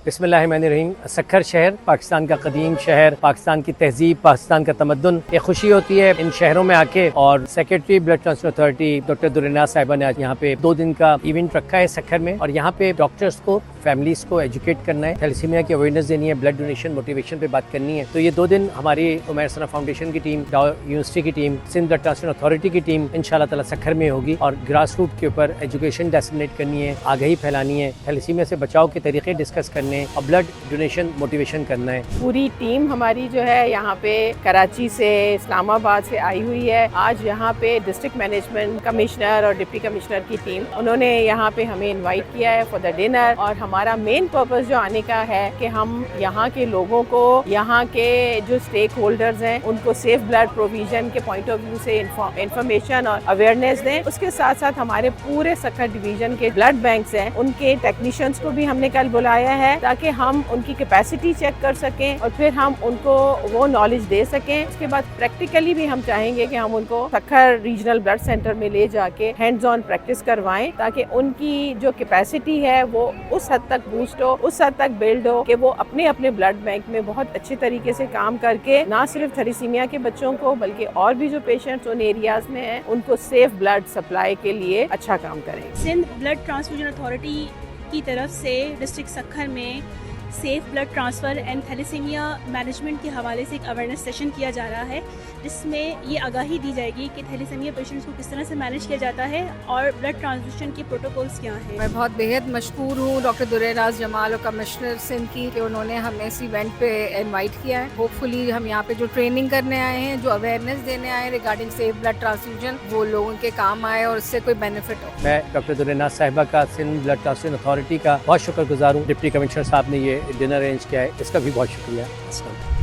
بسم اللہ الرحمن الرحیم۔ سکھر شہر پاکستان کا قدیم شہر، پاکستان کی تہذیب، پاکستان کا تمدن، ایک خوشی ہوتی ہے ان شہروں میں آ کے، اور secretary blood transfusion authority doctor Darinaz صاحبہ نے آج یہاں پہ 2 دن کا ایونٹ رکھا ہے سکھر میں، اور یہاں پہ ڈاکٹرز کو، فیملیز کو ایجوکیٹ کرنا ہے، تھیلیسیمیا کی اویئرنیس دینی ہے، بلڈ ڈونیشن موٹیویشن پہ بات کرنی ہے۔ تو یہ 2 دن ہماری عمیر ثنا فاؤنڈیشن کی ٹیم، یونیورسٹی کی team, Sindh blood transfusion authority کی ٹیم انشاءاللہ تعالی سکھر میں ہوگی، اور گراس روٹ کے اوپر ایجوکیشن ڈسمنیٹ کرنی ہے، آگہی پھیلانی ہے، تھیلیسیمیا سے بچاؤ کے طریقے ڈسکس کرنے اور بلڈ ڈونیشن موٹیویشن کرنا ہے۔ پوری ٹیم ہماری جو ہے یہاں پہ کراچی سے، اسلام آباد سے آئی ہوئی ہے۔ آج یہاں پہ ڈسٹرکٹ مینجمنٹ کمشنر اور ڈپٹی کمشنر کی ٹیم، انہوں نے یہاں پہ ہمیں انوائٹ کیا ہے فار دا ڈنر، اور ہمارا مین پرپز جو آنے کا ہے کہ ہم یہاں کے لوگوں کو، یہاں کے جو اسٹیک ہولڈرز ہیں ان کو سیف بلڈ پروویژن کے پوائنٹ آف ویو سے انفارمیشن اور اویئرنیس دیں۔ اس کے ساتھ ساتھ ہمارے پورے سکھر ڈویژن کے بلڈ بینکس ہیں، ان کے ٹیکنیشینز کو بھی ہم نے کل بلایا ہے تاکہ ہم ان کی کیپیسٹی چیک کر سکیں اور پھر ہم ان کو وہ نالج دے سکیں۔ اس کے بعد پریکٹیکلی بھی ہم چاہیں گے کہ ہم ان کو سکھر ریجنل بلڈ سینٹر میں لے جا کے ہینڈز آن پریکٹس کروائیں تاکہ ان کی جو کیپیسٹی ہے وہ اس حد تک بوسٹ ہو، اس حد تک بلڈ ہو کہ وہ اپنے اپنے بلڈ بینک میں بہت اچھے طریقے سے کام کر کے نہ صرف تھیلیسیمیا کے بچوں کو بلکہ اور بھی جو پیشنٹس ان ایریاز میں ہیں ان کو سیف بلڈ سپلائی کے لیے اچھا کام کریں۔ سندھ بلڈ ٹرانسفیوژن اتھارٹی کی طرف سے ڈسٹرکٹ سکھر میں safe blood transfer and thalassemia management کے حوالے سے ایک اویئرنیس سیشن کیا جا رہا ہے، جس میں یہ آگاہی دی جائے گی کہ تھیلیسیمیا پیشنٹس کو کس طرح سے مینیج کیا جاتا ہے اور بلڈ ٹرانسفیوژن کے پروٹوکولز کیا ہیں۔ میں بہت بےحد مشکور ہوں ڈاکٹر دریناز جمال اور کمشنر سندھ کی کہ انہوں نے ہمیں اس ایونٹ پہ انوائٹ کیا ہے۔ ہوپ فلی ہم یہاں پہ جو ٹریننگ کرنے آئے ہیں، جو اویئرنیس دینے آئے ہیں ریگارڈنگ سیف بلڈ ٹرانسفیوژن، وہ لوگوں کے کام آئے اور اس سے کوئی بینیفٹ ہو۔ میں ڈاکٹر دریناز صاحبہ کا، سندھ بلڈ ٹرانسفیوژن اتھارٹی کا بہت شکر گزار ہوں۔ ڈپٹی کمشنر صاحب نے یہ ڈنر ارینج کیا ہے، اس کا بھی بہت شکریہ۔ السلام علیکم۔